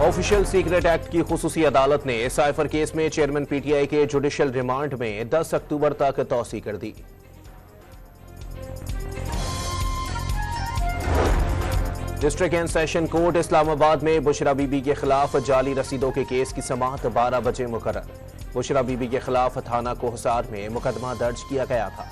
Official secret act की खुसूसी अदालत ने साइफर केस में चेयरमैन पीटीआई के जुडिशियल रिमांड में 10 अक्टूबर तक तौसी कर दी। District and session court Islamabad में बुशरा बीबी के खिलाफ जाली रसीदों के केस की समाअत 12 बजे मुकर्रर। बुशरा बीबी के खिलाफ थाना कोहसार में मुकदमा दर्ज किया गया था।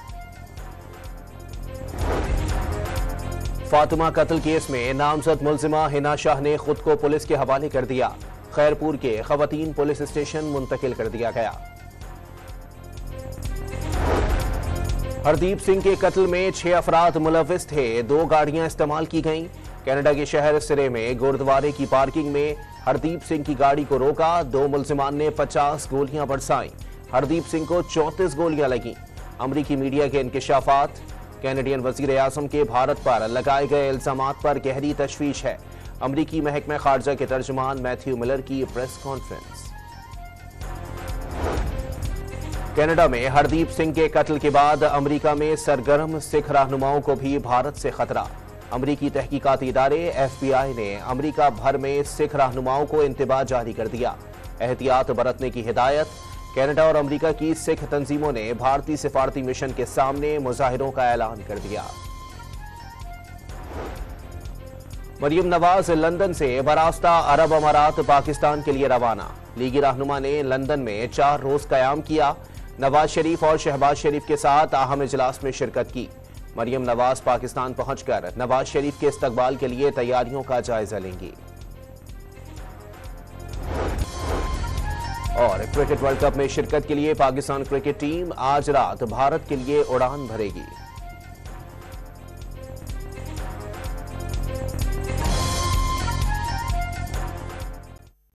फातिमा कत्ल केस में नामजद मुलजिमा हिना शाह ने खुद को पुलिस के हवाले कर दिया। खैरपुर के खवातीन पुलिस स्टेशन मुंतकिल कर दिया गया। हरदीप सिंह के कत्ल में 6 अफराद मुलविस थे। 2 गाड़ियां इस्तेमाल की गईं। कनाडा के शहर सिरे में गुरुद्वारे की पार्किंग में हरदीप सिंह की गाड़ी को रोका। 2 मुलजिमान ने 50 गोलियां बरसाईं। हरदीप सिंह को 34 गोलियां लगीं। अमरीकी मीडिया के इंकशाफात। कैनेडियन वजीर आजम के भारत पर लगाए गए इल्जामात पर गहरी तशवीश है। अमरीकी महकमा खारजा के तर्जुमान मैथ्यू मिलर की प्रेस कॉन्फ्रेंस। कनाडा में हरदीप सिंह के कत्ल के बाद अमरीका में सरगर्म सिख रहनुमाओं को भी भारत से खतरा। अमरीकी तहकीकाती इदारे FBI ने अमरीका भर में सिख रहनुमाओं को इंतबाह जारी कर दिया। एहतियात बरतने की हिदायत। कनाडा और अमरीका की सिख तंजीमों ने भारतीय सिफारती मिशन के सामने मुजाहिरों का ऐलान कर दिया। मरियम नवाज लंदन से बरास्ता अरब अमारात पाकिस्तान के लिए रवाना। लीगी रहनुमा ने लंदन में 4 रोज कयाम किया। नवाज शरीफ और शहबाज शरीफ के साथ अहम इजलास में शिरकत की। मरियम नवाज पाकिस्तान पहुंचकर नवाज शरीफ के इस्तकबाल के लिए तैयारियों का जायजा लेंगी। और क्रिकेट वर्ल्ड कप में शिरकत के लिए पाकिस्तान क्रिकेट टीम आज रात भारत के लिए उड़ान भरेगी।